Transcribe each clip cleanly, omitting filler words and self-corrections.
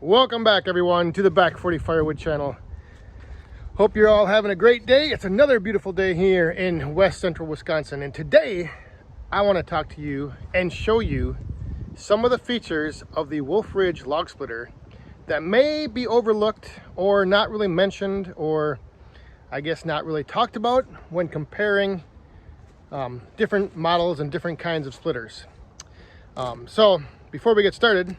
Welcome back, everyone, to the Back 40 Firewood channel. Hope you're all having a great day. It's another beautiful day here in west central Wisconsin, and today I want to talk to you and show you some of the features of the Wolfe Ridge log splitter that may be overlooked or not really mentioned, or I guess not really talked about when comparing different models and different kinds of splitters. So before we get started,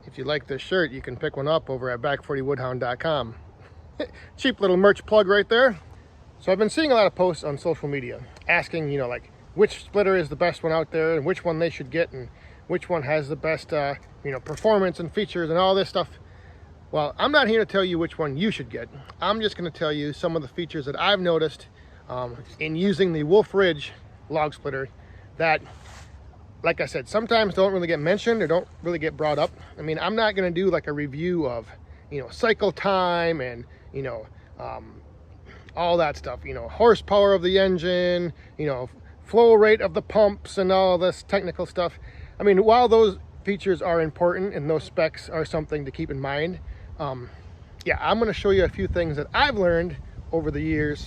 if you like this shirt, you can pick one up over at back40woodhound.com. Cheap little merch plug right there. So I've been seeing a lot of posts on social media asking, like which splitter is the best one out there and which one they should get and which one has the best, performance and features and all this stuff. Well, I'm not here to tell you which one you should get. I'm just going to tell you some of the features that I've noticed in using the Wolfe Ridge log splitter that, like I said, sometimes don't really get mentioned or don't really get brought up. I mean, I'm not going to do like a review of, cycle time and, all that stuff, horsepower of the engine, flow rate of the pumps and all this technical stuff. I mean, while those features are important and those specs are something to keep in mind, I'm going to show you a few things that I've learned over the years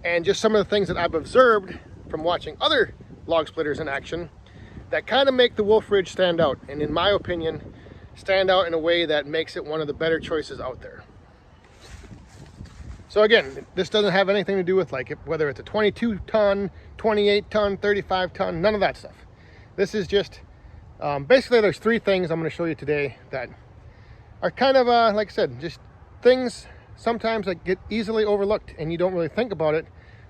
and just some of the things that I've observed from watching other log splitters in action that kind of make the Wolfe Ridge stand out, and in my opinion, stand out in a way that makes it one of the better choices out there. So again, this doesn't have anything to do with whether it's a 22 ton, 28 ton, 35 ton, none of that stuff. This is just, basically there's three things I'm going to show you today that are kind of, like I said, just things sometimes that get easily overlooked and you don't really think about it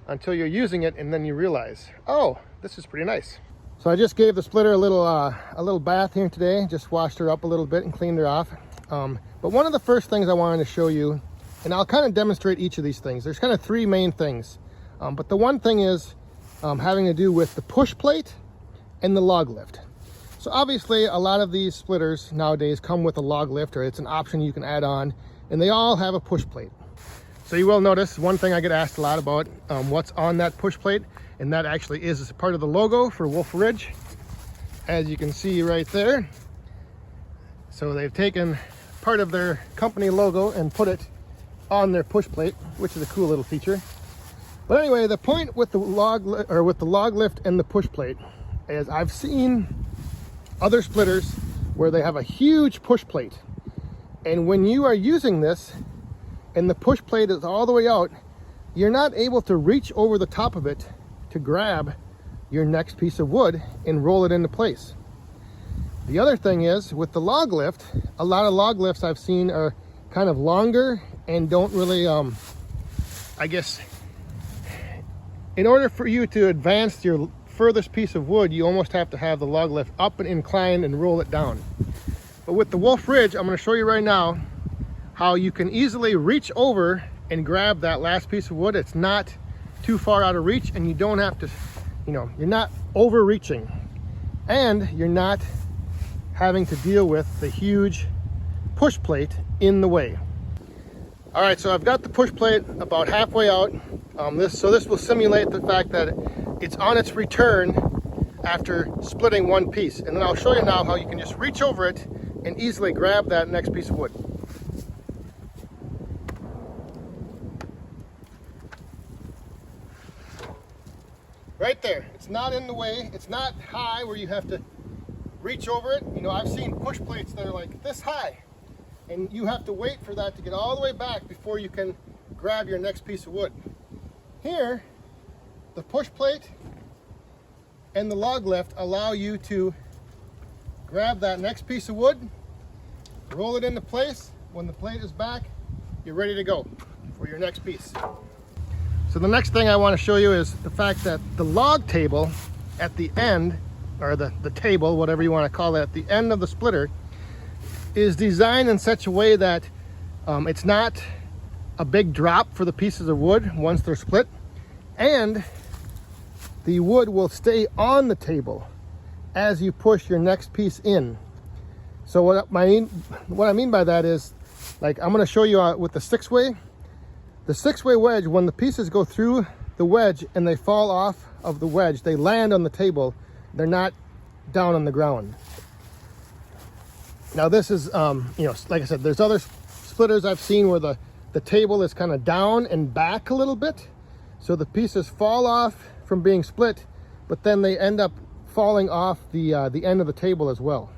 until you're using it, and then you realize, oh, this is pretty nice. So I just gave the splitter a little bath here today, just washed her up a little bit and cleaned her off. But one of the first things I wanted to show you, and I'll kind of demonstrate each of these things. There's kind of three main things. But the one thing is having to do with the push plate and the log lift. So obviously a lot of these splitters nowadays come with a log lift, or it's an option you can add on, and they all have a push plate. So you will notice one thing I get asked a lot about, what's on that push plate, and that actually is part of the logo for Wolfe Ridge, as you can see right there. So they've taken part of their company logo and put it on their push plate, which is a cool little feature. But anyway, the point with the log lift and the push plate is I've seen other splitters where they have a huge push plate, and when you are using this and the push plate is all the way out, you're not able to reach over the top of it to grab your next piece of wood and roll it into place. The other thing is with the log lift, a lot of log lifts I've seen are kind of longer and don't really, I guess, in order for you to advance your furthest piece of wood, you almost have to have the log lift up and inclined and roll it down. But with the Wolfe Ridge, I'm going to show you right now how you can easily reach over and grab that last piece of wood. It's not too far out of reach, and you don't have to, you're not overreaching, and you're not having to deal with the huge push plate in the way. All right, so I've got the push plate about halfway out. This will simulate the fact that it's on its return after splitting one piece, and then I'll show you now how you can just reach over it and easily grab that next piece of wood. Right there, it's not in the way, it's not high where you have to reach over it. I've seen push plates that are like this high, and you have to wait for that to get all the way back before you can grab your next piece of wood. Here, the push plate and the log lift allow you to grab that next piece of wood, roll it into place. When the plate is back, you're ready to go for your next piece. So the next thing I want to show you is the fact that the log table at the end, or the table, whatever you want to call it, at the end of the splitter is designed in such a way that it's not a big drop for the pieces of wood once they're split, and the wood will stay on the table as you push your next piece in. So what I mean by that is, I'm going to show you with the six-way. The six-way wedge, when the pieces go through the wedge and they fall off of the wedge, they land on the table. They're not down on the ground. Now this is, you know, like I said, there's other splitters I've seen where the table is kind of down and back a little bit. So the pieces fall off from being split, but then they end up falling off the end of the table as well.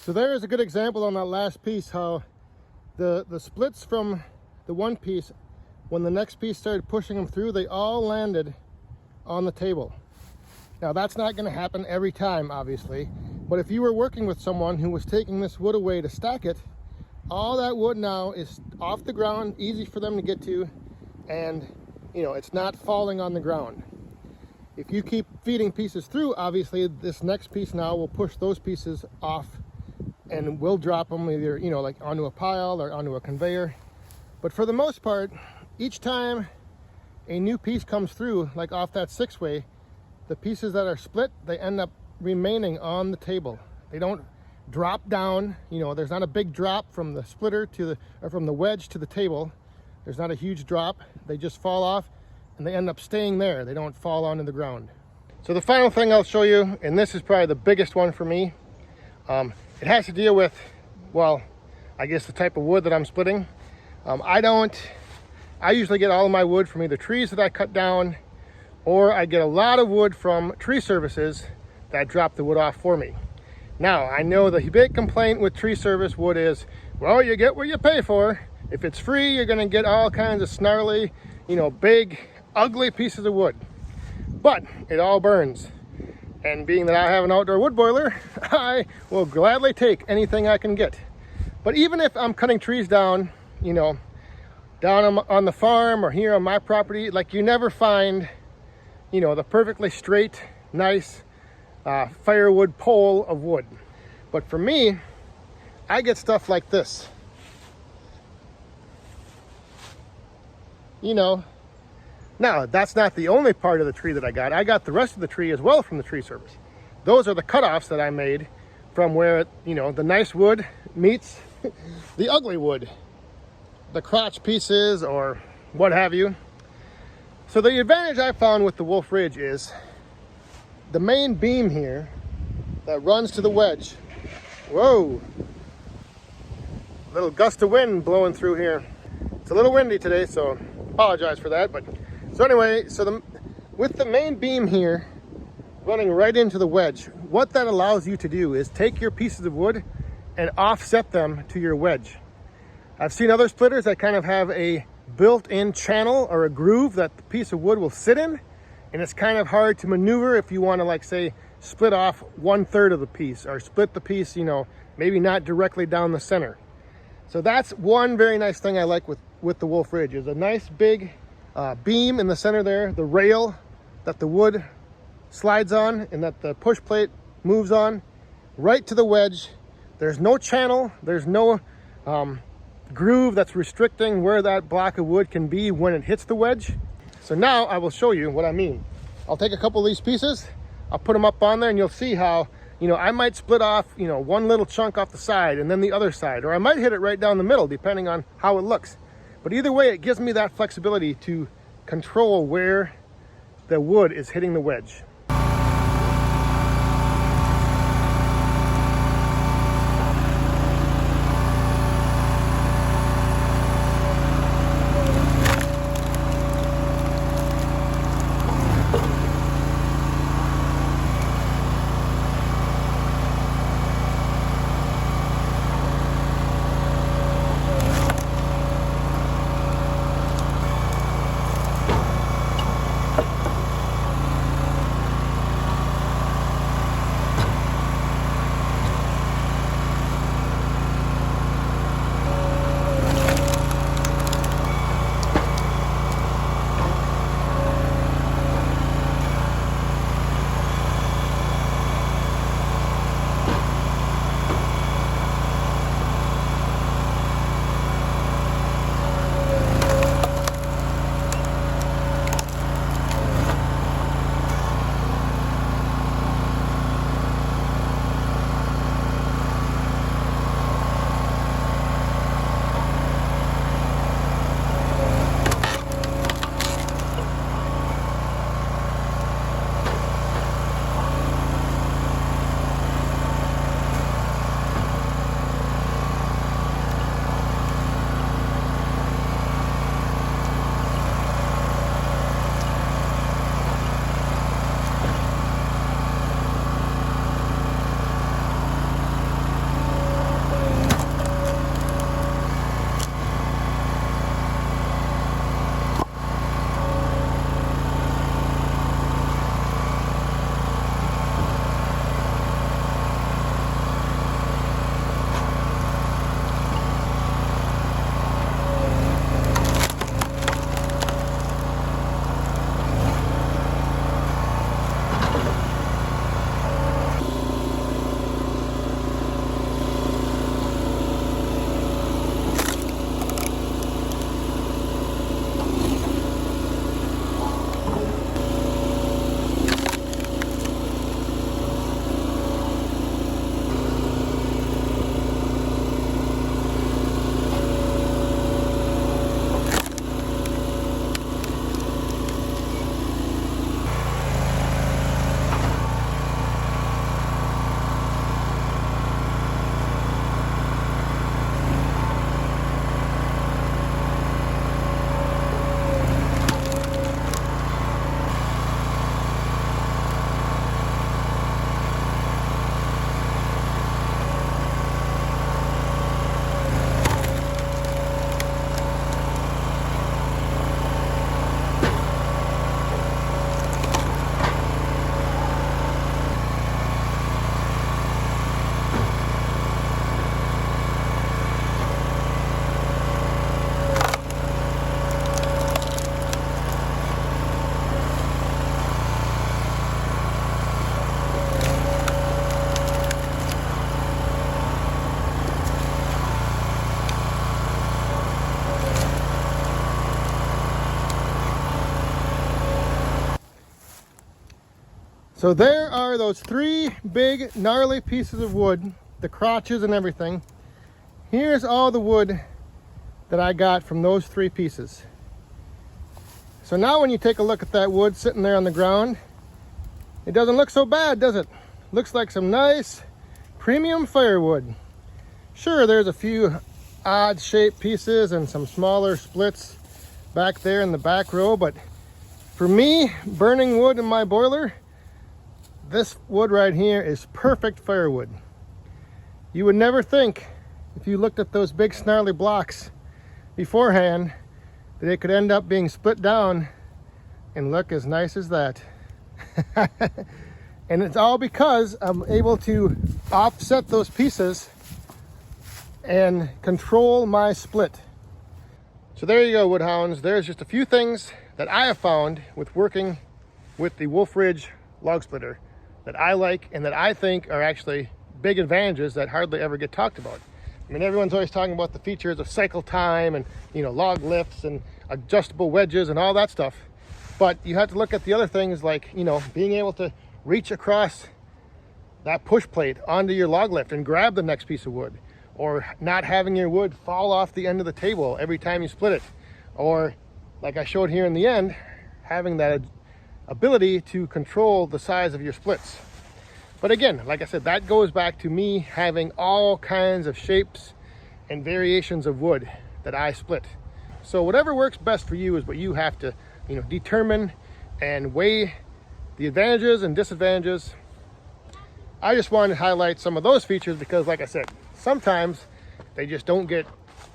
So there is a good example on that last piece how the splits from the one piece, when the next piece started pushing them through, they all landed on the table. Now that's not going to happen every time, obviously, but if you were working with someone who was taking this wood away to stack it, all that wood now is off the ground, easy for them to get to, and you know, it's not falling on the ground. If you keep feeding pieces through, obviously this next piece now will push those pieces off and we'll drop them either, you know, like onto a pile or onto a conveyor. But for the most part, each time a new piece comes through, like off that 6-way, the pieces that are split, they end up remaining on the table. They don't drop down, you know, there's not a big drop from the splitter to the, or from the wedge to the table. There's not a huge drop. They just fall off and they end up staying there. They don't fall onto the ground. So the final thing I'll show you, and this is probably the biggest one for me, it has to deal with, well, I guess the type of wood that I'm splitting. I usually get all of my wood from either trees that I cut down, or I get a lot of wood from tree services that drop the wood off for me. Now, I know the big complaint with tree service wood is, well, you get what you pay for. If it's free, you're gonna get all kinds of snarly, you know, big, ugly pieces of wood. But it all burns. And being that I have an outdoor wood boiler, I will gladly take anything I can get. But even if I'm cutting trees down, you know, down on the farm or here on my property, like you never find, you know, the perfectly straight, nice firewood pole of wood. But for me, I get stuff like this. You know, now that's not the only part of the tree that I got. I got the rest of the tree as well from the tree service. Those are the cutoffs that I made from where, you know, the nice wood meets the ugly wood, the crotch pieces or what have you. So the advantage I found with the Wolfe Ridge is the main beam here that runs to the wedge. Whoa, little gust of wind blowing through here. It's a little windy today, so apologize for that. But so anyway, so with the main beam here running right into the wedge, what that allows you to do is take your pieces of wood and offset them to your wedge. I've seen other splitters that kind of have a built-in channel or a groove that the piece of wood will sit in, and it's kind of hard to maneuver if you want to, like, say, split off 1/3 of the piece or split the piece, you know, maybe not directly down the center. So that's one very nice thing I like with the Wolfe Ridge, is a nice big beam in the center there, the rail that the wood slides on and that the push plate moves on right to the wedge. There's no channel, there's no groove that's restricting where that block of wood can be when it hits the wedge. So now I will show you what I mean. I'll take a couple of these pieces, I'll put them up on there, and you'll see how, you know, I might split off, you know, one little chunk off the side and then the other side, or I might hit it right down the middle depending on how it looks. But either way, it gives me that flexibility to control where the wood is hitting the wedge. So there are those 3 big gnarly pieces of wood, the crotches and everything. Here's all the wood that I got from those 3 pieces. So now when you take a look at that wood sitting there on the ground, it doesn't look so bad, does it? Looks like some nice premium firewood. Sure, there's a few odd shaped pieces and some smaller splits back there in the back row, but for me, burning wood in my boiler, this wood right here is perfect firewood. You would never think, if you looked at those big snarly blocks beforehand, that it could end up being split down and look as nice as that. And it's all because I'm able to offset those pieces and control my split. So there you go, Woodhounds. There's just a few things that I have found with working with the Wolfe Ridge log splitter that I like and that I think are actually big advantages that hardly ever get talked about. I mean, everyone's always talking about the features of cycle time and, you know, log lifts and adjustable wedges and all that stuff. But you have to look at the other things like, you know, being able to reach across that push plate onto your log lift and grab the next piece of wood, or not having your wood fall off the end of the table every time you split it, or like I showed here in the end, having that ability to control the size of your splits. But again, like I said, that goes back to me having all kinds of shapes and variations of wood that I split. So whatever works best for you is what you have to, you know, determine and weigh the advantages and disadvantages. I just wanted to highlight some of those features because, like I said, sometimes they just don't get,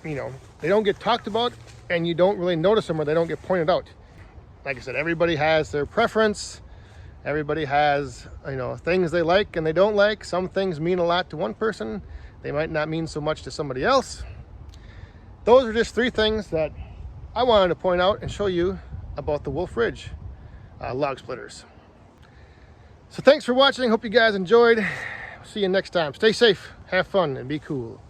you know, they don't get talked about and you don't really notice them or they don't get pointed out. Like I said, everybody has their preference. Everybody has, you know, things they like and they don't like. Some things mean a lot to one person. They might not mean so much to somebody else. Those are just 3 things that I wanted to point out and show you about the Wolfe Ridge log splitters. So thanks for watching. Hope you guys enjoyed. See you next time. Stay safe, have fun, and be cool.